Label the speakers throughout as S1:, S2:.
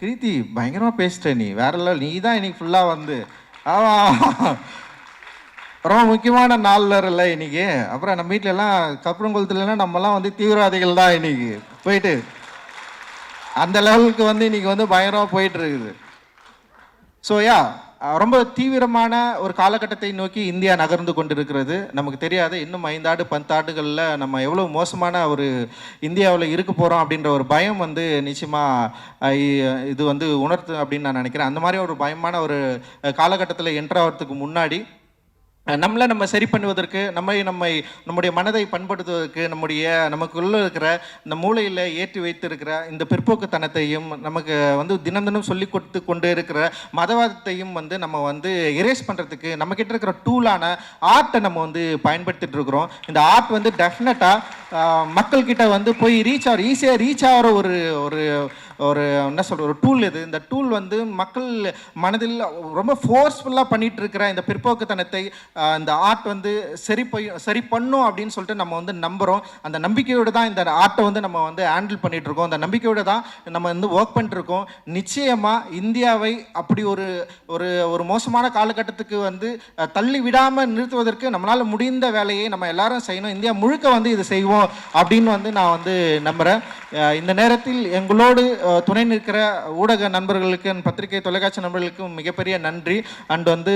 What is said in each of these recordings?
S1: கிருத்தி பயங்கரமா பேசிட்ட நீ வேற லெவல். நீ தான் இன்னைக்கு ஃபுல்லா வந்து ஆமா ரொம்ப முக்கியமான நாள்ல இல்லை இன்னைக்கு. அப்புறம் நம்ம வீட்டுல எல்லாம் கப்பரங்குளத்துலலாம் நம்மலாம் வந்து தீவிரவாதிகள் தான் இன்னைக்கு போயிட்டு அந்த லெவலுக்கு வந்து இன்னைக்கு வந்து பயங்கரமா போயிட்டு இருக்குது. ஸோ யா ரொம்ப தீவிரமான ஒரு காலகட்டத்தை நோக்கி இந்தியா நகர்ந்து கொண்டிருக்கிறது. நமக்கு தெரியாது இன்னும் 5 ஆண்டு 10 ஆண்டுகளில் நம்ம எவ்வளோ மோசமான ஒரு இந்தியாவில் இருக்க போகிறோம் அப்படின்ற ஒரு பயம் வந்து நிச்சயமாக இது வந்து உணர்த்து அப்படின்னு நான் நினைக்கிறேன். அந்த மாதிரி ஒரு பயமான ஒரு காலகட்டத்தில் என்ட்ரு ஆகிறதுக்கு முன்னாடி நம்ம சரி பண்ணுவதற்கு நம்முடைய மனதை பண்படுத்துவதற்கு நமக்குள்ள இருக்கிற இந்த மூளையில் ஏற்றி வைத்திருக்கிற இந்த பிற்போக்குத்தனத்தையும் நமக்கு வந்து தினம் தினம் சொல்லி கொடுத்து கொண்டு இருக்கிற மதவாதத்தையும் வந்து நம்ம வந்து எரேஸ் பண்ணுறதுக்கு நம்மக்கிட்ட இருக்கிற டூலான ஆர்ட்டை நம்ம வந்து பயன்படுத்திட்டு இருக்கிறோம். இந்த ஆர்ட் வந்து டெஃபினட்டாக மக்கள்கிட்ட வந்து போய் ஈஸியாக ரீச் ஆகிற ஒரு ஒரு ஒரு என்ன சொல்கிற ஒரு டூல் இது. இந்த டூல் வந்து மக்கள் மனதில் ரொம்ப ஃபோர்ஸ்ஃபுல்லாக பண்ணிகிட்டு இருக்கிற இந்த பிற்போக்குத்தனத்தை இந்த ஆர்ட் வந்து சரி பண்ணும் அப்படின்னு சொல்லிட்டு நம்ம வந்து நம்புகிறோம். அந்த நம்பிக்கையோடு தான் இந்த ஆர்ட்டை வந்து நம்ம வந்து ஹேண்டில் பண்ணிகிட்டு இருக்கோம். அந்த நம்பிக்கையோடு தான் நம்ம வந்து ஒர்க் பண்ணிட்டுருக்கோம். நிச்சயமாக இந்தியாவை அப்படி ஒரு ஒரு ஒரு மோசமான காலகட்டத்துக்கு வந்து தள்ளி விடாமல் நிறுத்துவதற்கு நம்மளால் முடிந்த வேலையை நம்ம எல்லாரும் செய்யணும். இந்தியா முழுக்க வந்து இது செய்வோம் அப்படின்னு வந்து நான் வந்து நம்புகிறேன். இந்த நேரத்தில் எங்களோடு துணை நிற்கிற ஊடக நண்பர்களுக்கு, பத்திரிகை தொலைக்காட்சி நண்பர்களுக்கு மிகப்பெரிய நன்றி. அண்ட் வந்து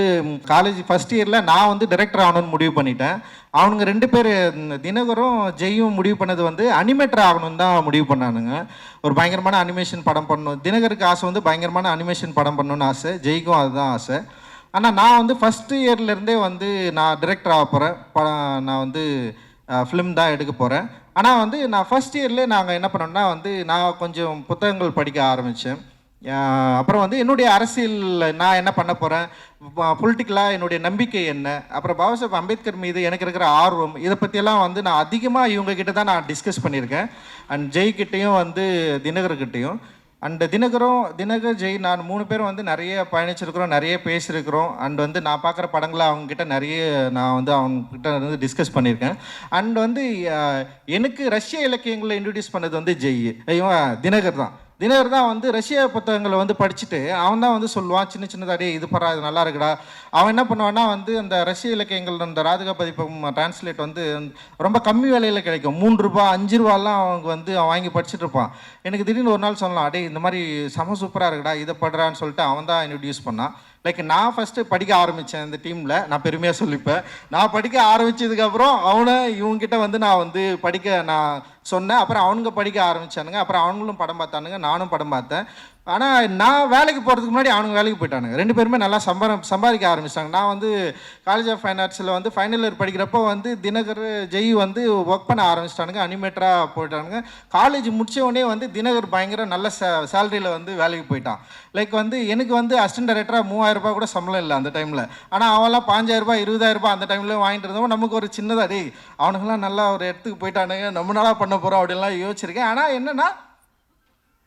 S1: காலேஜ் ஃபர்ஸ்ட் இயரில் நான் வந்து டைரக்டர் ஆகணும்னு முடிவு பண்ணிட்டேன். அவனுங்க 2 பேர் தினகரும் ஜெயும் முடிவு பண்ணது வந்து அனிமேட்டர் ஆகணும்னு தான் முடிவு பண்ணானுங்க. ஒரு பயங்கரமான அனிமேஷன் படம் பண்ணணும். தினகருக்கு ஆசை வந்து பயங்கரமான அனிமேஷன் படம் பண்ணணும்னு ஆசை, ஜெய்க்கும் அதுதான் ஆசை. ஆனால் நான் வந்து ஃபஸ்ட்டு இயர்லேருந்தே வந்து நான் டைரக்டர் ஆக போகிறேன். நான் வந்து ஃபிலிம் தான் எடுக்க போகிறேன். ஆனால் வந்து நான் ஃபஸ்ட் இயர்லேயே நாங்கள் என்ன பண்ணோம்னா வந்து நான் கொஞ்சம் புத்தகங்கள் படிக்க ஆரம்பித்தேன். அப்புறம் வந்து என்னுடைய அரசியல் நான் என்ன பண்ண போகிறேன், பொலிட்டிக்கலாக என்னுடைய நம்பிக்கை என்ன, அப்புறம் பாபா சாஹேப் அம்பேத்கர் மீது எனக்கு இருக்கிற ஆர்வம், இதை பற்றியெல்லாம் வந்து நான் அதிகமாக இவங்ககிட்ட தான் நான் டிஸ்கஸ் பண்ணியிருக்கேன். அண்ட் ஜெய்கிட்டையும் வந்து தினகர்கிட்டையும். அண்ட் தினகர் ஜெய் நான் 3 பேரும் வந்து நிறைய பயணிச்சிருக்கிறோம், நிறைய பேசியிருக்கிறோம். அண்ட் வந்து நான் பார்க்குற படங்களை அவங்கக்கிட்ட நிறைய நான் வந்து அவங்கக்கிட்ட வந்து டிஸ்கஸ் பண்ணியிருக்கேன். அண்ட் வந்து எனக்கு ரஷ்ய இலக்கியங்களை இன்ட்ரடியூஸ் பண்ணது வந்து ஜெய் தினகர் தான் வந்து ரஷ்ய புத்தகங்களை வந்து படிச்சுட்டு அவன் தான் வந்து சொல்லுவான் சின்ன சின்னதாடே இது பரா இது நல்லா இருக்குடா. அவன் என்ன பண்ணுவான்னா வந்து அந்த ரஷ்ய இலக்கியங்கள் அந்த ராதிகா பதிப்பம் டிரான்ஸ்லேட் வந்து ரொம்ப கம்மி விலையில் கிடைக்கும். 3 ரூபா 5 ரூபாலாம் அவங்க வந்து அவன் வாங்கி படிச்சுட்டு இருப்பான். எனக்கு திடீர்னு ஒரு நாள் சொல்லலாம், அடே இந்த மாதிரி செம சூப்பராக இருக்குடா இதை படுறான்னு சொல்லிட்டு அவன் தான் இன்ட்ரடியூஸ் பண்ணான். லைக் நான் ஃபஸ்ட்டு படிக்க ஆரம்பித்தேன் இந்த டீமில், நான் பெருமையாக சொல்லிப்பேன். நான் படிக்க ஆரம்பித்ததுக்கப்புறம் இவங்ககிட்ட வந்து நான் வந்து நான் சொன்னேன். அப்புறம் அவனுங்க படிக்க ஆரம்பித்தானுங்க. அப்புறம் அவங்களும் படம் பார்த்தானுங்க, நானும் படம் பார்த்தேன். ஆனால் நான் வேலைக்கு போகிறதுக்கு முன்னாடி அவனுங்க வேலைக்கு போயிட்டானுங்க. 2 பேருமே நல்லா சம்பாதிக்க ஆரம்பிச்சிட்டாங்க. நான் வந்து காலேஜ் ஆஃப் ஃபைன் ஆர்ட்ஸில் வந்து ஃபைனல் இயர் படிக்கிறப்போ வந்து தினகர் ஜெய் வந்து ஒர்க் பண்ண ஆரம்பிச்சிட்டானுங்க, அனிமேட்டராக போயிட்டானுங்க. காலேஜ் முடித்தவொடனே வந்து தினகர் பயங்கர நல்ல சேலரியில் வந்து வேலைக்கு போயிட்டான். லைக் வந்து எனக்கு வந்து அசிஸ்டன்ட் டைரக்டராக 3000 ரூபாய் கூட சம்பளம் இல்லை அந்த டைமில். ஆனால் அவன்லாம் 5000 ரூபாய் 20000 ரூபாய் அந்த டைமில் வாங்கிட்டு இருந்தவன். நமக்கு ஒரு சின்னதாக டே அவனுங்களாம் நல்லா ஒரு இடத்துக்கு போயிட்டானுங்க, நம்ம நாளாக பண்ண போகிறோம் அப்படின்லாம் யோசிச்சிருக்கேன். ஆனால் என்னென்னா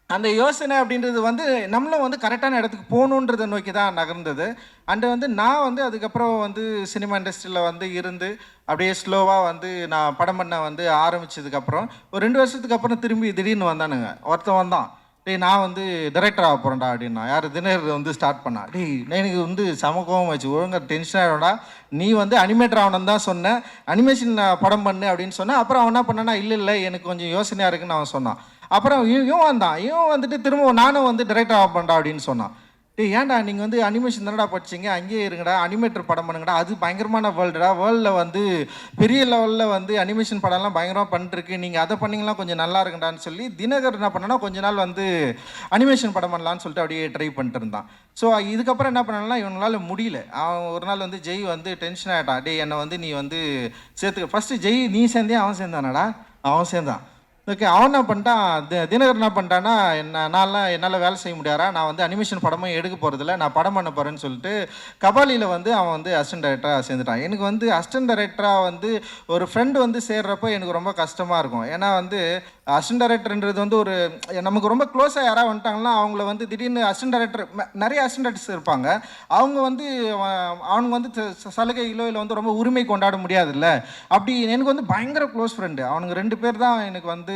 S1: அந்த யோசனை அப்படின்றது வந்து நம்மளும் வந்து கரெக்டான இடத்துக்கு போகணுன்றதை நோக்கி தான் நகர்ந்தது. அண்டு வந்து நான் வந்து அதுக்கப்புறம் வந்து சினிமா இண்டஸ்ட்ரியில் வந்து இருந்து அப்படியே ஸ்லோவாக வந்து நான் படம் பண்ண வந்து ஆரம்பித்ததுக்கப்புறம் ஒரு 2 வருஷத்துக்கு அப்புறம் திரும்பி திடீர்னு வந்தானுங்க. ஒருத்தன் வந்தான், டேய் நான் வந்து டைரக்டர் ஆக போகிறேன்டா அப்படின்னா. யார் தினகர் வந்து ஸ்டார்ட் பண்ணா. டேய் எனக்கு வந்து சமக்கம் வச்சு ஒழுங்காக டென்ஷன் ஆகிடா, நீ வந்து அனிமேட்டர் ஆகணும்னு தான் சொன்னேன், அனிமேஷன் படம் பண்ணு அப்படின்னு சொன்னேன். அப்புறம் அவன் என்ன பண்ணானா, இல்லை எனக்கு கொஞ்சம் யோசனையாக இருக்குன்னு அவன் சொன்னான். அப்புறம் இவன் வந்துட்டு திரும்ப நானும் வந்து டைரக்டர் ஆக பண்ணுறா அப்படின்னு சொன்னான். டேய் ஏன்டா நீங்கள் வந்து அனிமேஷன் தானடா படிச்சிங்க, அங்கேயே இருங்கடா, அனிமேட்டர் படம் பண்ணுங்கடா, அது பயங்கரமான வேர்ல்டில் வந்து பெரிய லெவலில் வந்து அனிமேஷன் படம்லாம் பயங்கரமாக பண்ணிட்டுருக்கு, நீங்கள் அதை பண்ணிங்கலாம் கொஞ்சம் நல்லா இருக்குண்டான்னு சொல்லி தினகர் என்ன பண்ணனா கொஞ்ச நாள் வந்து அனிமேஷன் படம் பண்ணலான்னு சொல்லிட்டு அப்படியே ட்ரை பண்ணிட்டு இருந்தான். ஸோ இதுக்கப்புறம் என்ன பண்ணலாம், இவங்களால முடியல. அவன் ஒரு நாள் வந்து ஜெய் வந்து டென்ஷன் ஆகிட்டான். டே என்னை வந்து நீ வந்து சேர்த்துக்க. ஃபஸ்ட்டு ஜெய் நீ சேர்ந்தே அவன் சேர்ந்தானடா, அவன் சேர்ந்தான். ஓகே, அவன் என்ன பண்ணிட்டான், தினகர் என்ன பண்ணிட்டான்னா என்னால் வேலை செய்ய முடியாதா, நான் வந்து அனிமேஷன் படமும் எடுக்க போகிறதில்ல, நான் படம் பண்ண போகிறேன்னு சொல்லிட்டு கபாலியில் வந்து அவன் வந்து அசிஸ்டன்ட் டைரக்டராக சேர்ந்துட்டான். எனக்கு வந்து அசிஸ்டன்ட் டைரக்டராக வந்து ஒரு ஃப்ரெண்டு வந்து சேர்றப்போ எனக்கு ரொம்ப கஷ்டமாக இருக்கும். ஏன்னா வந்து அசிஸ்டன்ட் டைரக்டர்ன்றது வந்து ஒரு நமக்கு ரொம்ப க்ளோஸாக யாராவது வந்துட்டாங்கன்னா அவங்கள வந்து திடீர்னு அசிஸ்டன்ட் டைரக்டர் நிறைய அசிஸ்டன்ட் டைரக்டர்ஸ் இருப்பாங்க, அவங்க வந்து அவனுங்க வந்து சலுகைகளோ இல்லை வந்து ரொம்ப உரிமை கொண்டாட முடியாதுல்ல. அப்படி எனக்கு வந்து பயங்கர க்ளோஸ் ஃப்ரெண்டு அவனுங்க 2 பேர் தான். எனக்கு வந்து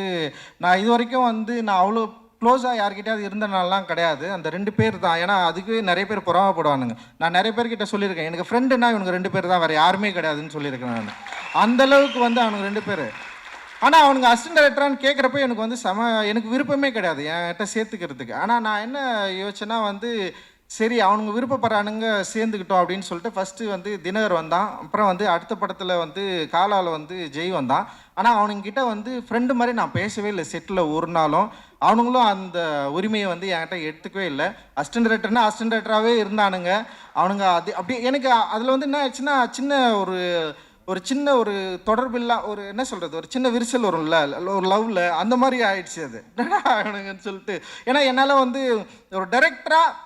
S1: நான் இது வரைக்கும் வந்து நான் அவ்வளோ க்ளோஸாக யார்கிட்டயாவது இருந்தனாலாம் கிடையாது. அந்த 2 பேர் தான். ஏன்னா அதுக்கு நிறைய பேர் பொறாமப்படுவானுங்க. நான் நிறைய பேர்கிட்ட சொல்லியிருக்கேன், எனக்கு ஃப்ரெண்டுன்னா இவனுக்கு 2 பேர் தான், வேறு யாருமே கிடையாதுன்னு சொல்லியிருக்கேன் நான். அந்தளவுக்கு வந்து அவனுக்கு 2 பேர். ஆனால் அவனுங்க அசிஸ்டன்ட் டைரக்டரான்னு கேட்குறப்ப எனக்கு வந்து எனக்கு விருப்பமே கிடையாது என்கிட்ட சேர்த்துக்கிறதுக்கு. ஆனால் நான் என்ன யோசிச்சேன்னா வந்து சரி அவனுங்க விருப்பப்படுறானுங்க சேர்ந்துக்கிட்டோம் அப்படின்னு சொல்லிட்டு ஃபஸ்ட்டு வந்து தினகர் வந்தான். அப்புறம் வந்து அடுத்த படத்தில் வந்து காலாவில் வந்து ஜெய் வந்தான். ஆனால் அவனுங்கிட்ட வந்து ஃப்ரெண்டு மாதிரி நான் பேசவே இல்லை செட்டில் ஒரு நாளும். அவனுங்களும் அந்த உரிமையை வந்து என்கிட்ட எடுத்துக்கவே இல்லை. அசிஸ்டன்ட் டைரக்டர்னா அசிஸ்டன்ட் டைரக்டராகவே இருந்தானுங்க அவனுங்க. அது அப்படியே எனக்கு அதில் வந்து என்ன ஆச்சுன்னா சின்ன ஒரு சின்ன ஒரு தொடர்பில்லா ஒரு என்ன சொல்கிறது, ஒரு சின்ன விரிசல் வரும்ல ஒரு லவ்வில், அந்த மாதிரி ஆயிடுச்சு அது அவனுங்கன்னு சொல்லிட்டு. ஏன்னா என்னால் வந்து ஒரு டைரக்டராக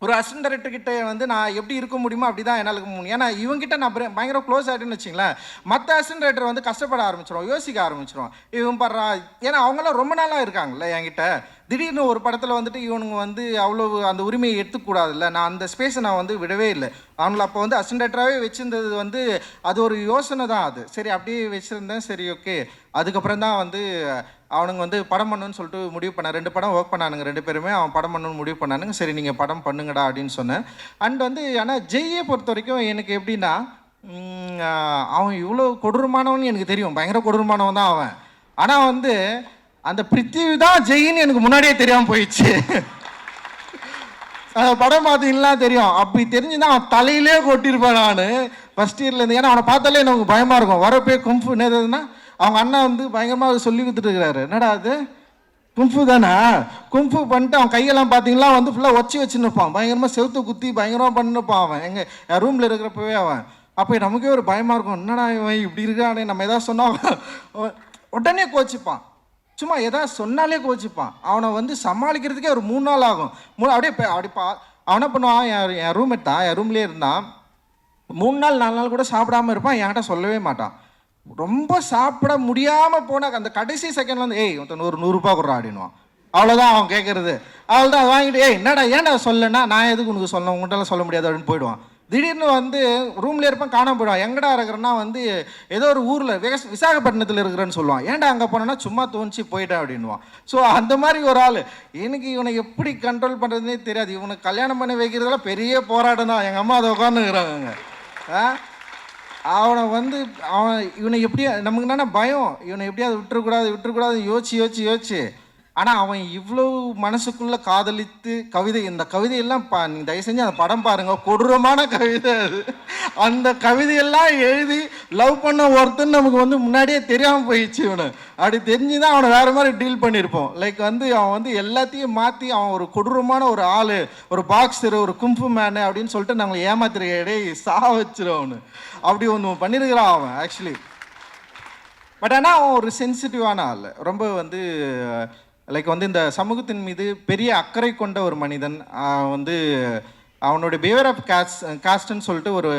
S1: ஒரு அசிஸ்டன்ட் டைரக்டர் கிட்ட வந்து நான் எப்படி இருக்க முடியுமோ அப்படி தான் என்னால் இருக்க முடியும். ஏன்னா இவங்ககிட்ட நான் பயங்கர க்ளோஸ் ஆகிட்டேன்னு வச்சிங்களேன், மற்ற அசிஸ்டன்ட் டைரக்டர் வந்து கஷ்டப்பட ஆரம்பிச்சிடும், யோசிக்க ஆரம்பிச்சிடும். இவன் படுறா, ஏன்னா அவங்களாம் ரொம்ப நாளாக இருக்காங்கல்ல என்கிட்ட. திடீர்னு ஒரு படத்தில் வந்துட்டு இவனுங்க வந்து அவ்வளோ அந்த உரிமையை எடுத்துக்கூடாதுல்ல. நான் அந்த ஸ்பேஸை நான் வந்து விடவே இல்லை. அவங்கள அப்போ வந்து அசிஸ்டன்ட் டைரக்டராகவே வச்சுருந்தது வந்து அது ஒரு யோசனை தான். அது சரி அப்படியே வச்சுருந்தேன். சரி ஓகே. அதுக்கப்புறம் தான் வந்து அவனுங்க வந்து படம் பண்ணணுன்னு சொல்லிட்டு முடிவு பண்ணேன். 2 படம் ஒர்க் பண்ணானுங்க 2 பேருமே. அவன் படம் பண்ணணுன்னு முடிவு பண்ணானுங்க. சரி நீங்கள் படம் பண்ணுங்கடா அப்படின்னு சொன்னேன். அண்ட் வந்து ஆனால் ஜெய்யை பொறுத்த வரைக்கும் எனக்கு எப்படின்னா, அவன் இவ்வளோ கொடூரமானவன் எனக்கு தெரியும், பயங்கர கொடூரமானவன் தான் அவன். ஆனால் வந்து அந்த பிருத்திவி தான் ஜெயின்னு எனக்கு முன்னாடியே தெரியாமல் போயிடுச்சு. படம் பார்த்தீங்கன்னா தெரியும். அப்படி தெரிஞ்சுதான் அவன் தலையிலே கொட்டியிருப்பேன் நான் ஃபஸ்ட் இயர்லேருந்து. ஏன்னா அவனை பார்த்தாலே எனக்கு பயமாக இருக்கும். வரப்பே கும்ஃபு என்னதுன்னா அவங்க அண்ணா வந்து பயங்கரமாக சொல்லி கொடுத்துட்டு இருக்கிறாரு. என்னடா அது கும்ஃபு தானே, கும்ஃபு பண்ணிட்டு அவன் கையெல்லாம் பார்த்தீங்களா வந்து ஃபுல்லாக வச்சு வச்சுன்னுப்பான். பயங்கரமாக செவுத்து குத்தி பயங்கரமாக பண்ணிருப்பான் அவன் என் ரூமில் இருக்கிறப்பவே அவன். அப்போ நமக்கே ஒரு பயமாக இருக்கும், என்னடா இவன் இப்படி இருக்கானே, நம்ம எதாவது சொன்னால் உடனே கோச்சிப்பான். சும்மா எதாவது சொன்னாலே கோச்சிப்பான். அவனை வந்து சமாளிக்கிறதுக்கே ஒரு 3 நாள் ஆகும். அப்படியே அவன் என்ன பண்ணுவான், என் ரூம்மேட் தான், என் ரூம்லேயே இருந்தான். 3 நாள் 4 நாள் கூட சாப்பிடாமல் இருப்பான். என்கிட்ட சொல்லவே மாட்டான். ரொம்ப சாப்பிட முடியாமல் போனால் அந்த கடைசி செகண்ட்ல வந்து ஒருத்தன் 100 ரூபா கொடுறா அப்படின்வான். அவ்வளோதான் அவன் கேட்குறது. அவ்வளோதான் அதை வாங்கிட்டு என்னடா ஏன்டா சொல்லனா, நான் எதுக்கு உனக்கு சொல்ல, உங்கள்கிட்டலாம் சொல்ல முடியாது அப்படின்னு போயிடுவான். திடீர்னு வந்து ரூம்ல இருப்பான், காணாம போயிடுவான். எங்கடா இருக்கிறன்னா வந்து ஏதோ ஒரு ஊரில் விசாகப்பட்டினத்தில் இருக்கிறேன்னு சொல்லுவான். ஏன்டா அங்கே போனேன்னா சும்மா தோணுச்சு போயிட்டேன் அப்படின்வான். ஸோ அந்த மாதிரி ஒரு ஆள். எனக்கு இவனை எப்படி கண்ட்ரோல் பண்ணுறதுனே தெரியாது. இவனுக்கு கல்யாணம் பண்ணி வைக்கிறதெல்லாம் பெரிய போராட்டம் தான். எங்கள் அம்மா அதை உட்காந்துக்கிறாங்க. அவனை வந்து இவனை எப்படியா நமக்கு என்னென்ன பயம், இவனை எப்படியாவது விட்டுறக்கூடாது யோசிச்சு. ஆனால் அவன் இவ்வளோ மனசுக்குள்ளே காதலித்து இந்த கவிதையெல்லாம் நீங்கள் தயவு செஞ்சு அந்த படம் பாருங்கள், கொடூரமான கவிதை அது. அந்த கவிதையெல்லாம் எழுதி லவ் பண்ண ஒருத்தன் நமக்கு வந்து முன்னாடியே தெரியாமல் போயிடுச்சு. இவனை அப்படி தெரிஞ்சு தான் அவனை வேறு மாதிரி டீல் பண்ணியிருப்போம். லைக் வந்து அவன் வந்து எல்லாத்தையும் மாற்றி அவன் ஒரு கொடூரமான ஒரு ஆள், ஒரு பாக்ஸரு, ஒரு கும்பு மேனு அப்படின்னு சொல்லிட்டு நாங்கள் ஏமாத்திருக்கே வச்சிரும் அவனு. அப்படி ஒன்று பண்ணியிருக்கிறான் அவன் ஆக்சுவலி. பட் ஆனால் அவன் ஒரு சென்சிட்டிவான ஆள். ரொம்ப வந்து லைக் வந்து இந்த சமூகத்தின் மீது பெரிய அக்கறை கொண்ட ஒரு மனிதன். வந்து அவனுடைய பிஹேவியர் ஆஃப் காஸ்ட்ன்னு சொல்லிட்டு ஒரு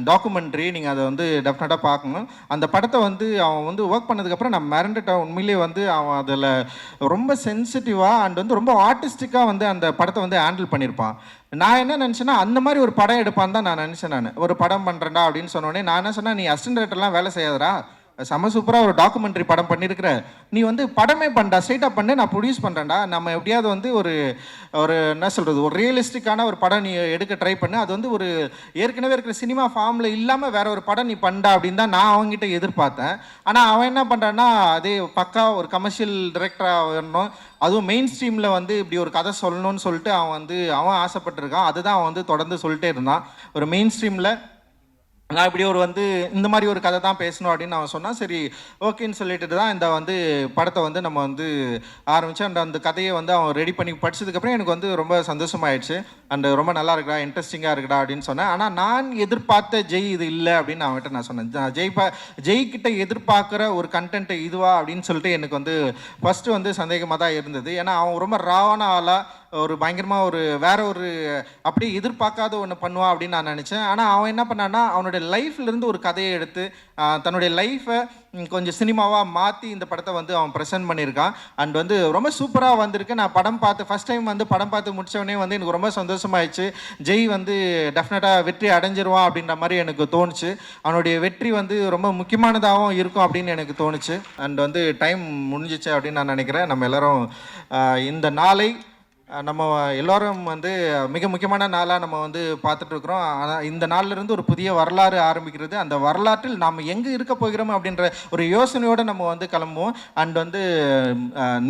S1: டாக்குமெண்ட்ரி, நீங்கள் அதை வந்து டெஃபினட்டாக பார்க்கணும். அந்த படத்தை வந்து அவன் வந்து ஒர்க் பண்ணதுக்கப்புறம் நான் மிரண்டுட்டான். உண்மையிலேயே வந்து அவன் அதில் ரொம்ப சென்சிட்டிவாக அண்ட் வந்து ரொம்ப ஆர்டிஸ்டிக்காக வந்து அந்த படத்தை வந்து ஹேண்டில் பண்ணியிருப்பான். நான் என்ன நினச்சேன்னா அந்த மாதிரி ஒரு படம் எடுப்பான்னு தான் நான் நினச்சேன். நான் ஒரு படம் பண்ணுறேன்டா அப்படின்னு சொன்னோடனே நான் என்ன சொன்னேன், நீ அசிஸ்டன்ட் டைரக்டர்லாம் வேலை செய்யாதரா, செம சூப்பராக ஒரு டாக்குமெண்ட்ரி படம் பண்ணியிருக்கிற, நீ வந்து படமே பண்ணா, ஸ்ட்ரைட்டாக பண்ணு, நான் ப்ரொடியூஸ் பண்ணுறேன்டா. நம்ம எப்படியாவது வந்து ஒரு என்ன சொல்கிறது, ஒரு ரியலிஸ்டிக்கான ஒரு படம் நீ எடுக்க ட்ரை பண்ணு. அது வந்து ஒரு ஏற்கனவே இருக்கிற சினிமா ஃபார்மில் இல்லாமல் வேற ஒரு படம் நீ பண்ணா அப்படின்னு தான் நான் அவங்ககிட்ட எதிர்பார்த்தேன். ஆனால் அவன் என்ன பண்ணுறான்னா அதே பக்கா ஒரு கமர்ஷியல் டைரக்டராக வரணும், அதுவும் மெயின் ஸ்ட்ரீமில் வந்து இப்படி ஒரு கதை சொல்லணும்னு சொல்லிட்டு அவன் ஆசைப்பட்டிருக்கான். அதுதான் அவன் வந்து தொடர்ந்து சொல்லிட்டே இருந்தான். ஒரு மெயின் ஸ்ட்ரீமில் நான் இப்படி ஒரு வந்து இந்த மாதிரி ஒரு கதை தான் பேசணும் அப்படின்னு அவன் சொன்னான். சரி ஓகேன்னு சொல்லிட்டு தான் இந்த வந்து படத்தை வந்து நம்ம வந்து ஆரம்பித்தோம். அந்த கதையை வந்து அவன் ரெடி பண்ணி படித்ததுக்கப்புறம் எனக்கு வந்து ரொம்ப சந்தோஷமாயிடுச்சு. அண்ட் ரொம்ப நல்லா இருக்குடா, இன்ட்ரெஸ்டிங்காக இருக்குடா அப்படின்னு சொன்னேன். ஆனால் நான் எதிர்பார்த்த ஜெய் இது இல்லை அப்படின்னு அவன்கிட்ட நான் சொன்னேன். ஜெய்கிட்ட எதிர்பார்க்குற ஒரு கண்டென்ட் இதுவா அப்படின்னு சொல்லிட்டு எனக்கு வந்து ஃபஸ்ட்டு வந்து சந்தேகமாக தான் இருந்தது. ஏன்னா அவன் ரொம்ப ராவான ஆளாக ஒரு பயங்கரமாக ஒரு வேற ஒரு அப்படியே எதிர்பார்க்காத ஒன்று பண்ணுவான் அப்படின்னு நான் நினச்சேன். ஆனால் அவன் என்ன பண்ணான்னா அவனுடைய லைஃப்லேருந்து ஒரு கதையை எடுத்து தன்னுடைய லைஃப்பை கொஞ்சம் சினிமாவாக மாற்றி இந்த படத்தை வந்து அவன் ப்ரெசென்ட் பண்ணியிருக்கான். அண்ட் வந்து ரொம்ப சூப்பராக வந்திருக்கு. நான் படம் பார்த்து ஃபஸ்ட் டைம் வந்து படம் பார்த்து முடித்தவொடனே வந்து எனக்கு ரொம்ப சந்தோஷமாயிடுச்சு. ஜெய் வந்து டெஃபினட்டாக வெற்றி அடைஞ்சிருவான் அப்படின்ற மாதிரி எனக்கு தோணுச்சு. அவனுடைய வெற்றி வந்து ரொம்ப முக்கியமானதாகவும் இருக்கும் அப்படின்னு எனக்கு தோணுச்சு. அண்ட் வந்து டைம் முடிஞ்சிச்சு அப்படின்னு நான் நினைக்கிறேன். நம்ம எல்லோரும் இந்த நாளை நம்ம எல்லோரும் வந்து மிக முக்கியமான நாளாக நம்ம வந்து பார்த்துட்ருக்குறோம். ஆனால் இந்த நாளிலிருந்து ஒரு புதிய வரலாறு ஆரம்பிக்கிறது. அந்த வரலாற்றில் நாம் எங்கே இருக்க போகிறோம் அப்படின்ற ஒரு யோசனையோடு நம்ம வந்து கிளம்புவோம். அண்ட் வந்து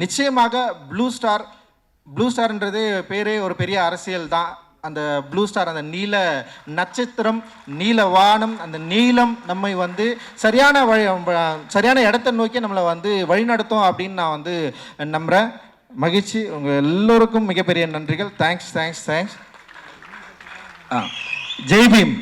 S1: நிச்சயமாக ப்ளூ ஸ்டார்ன்றது பேரே ஒரு பெரிய அரசியல் தான். அந்த ப்ளூ ஸ்டார், அந்த நீல நட்சத்திரம், நீல வானம், அந்த நீலம் நம்மை வந்து சரியான இடத்தை நோக்கி நம்மளை வந்து வழிநடத்தும் அப்படின்னு நான் வந்து நம்புகிறேன். மகிழ்ச்சி. உங்கள் எல்லோருக்கும் மிகப்பெரிய நன்றிகள். தேங்க்ஸ். ஜெய் பீம்.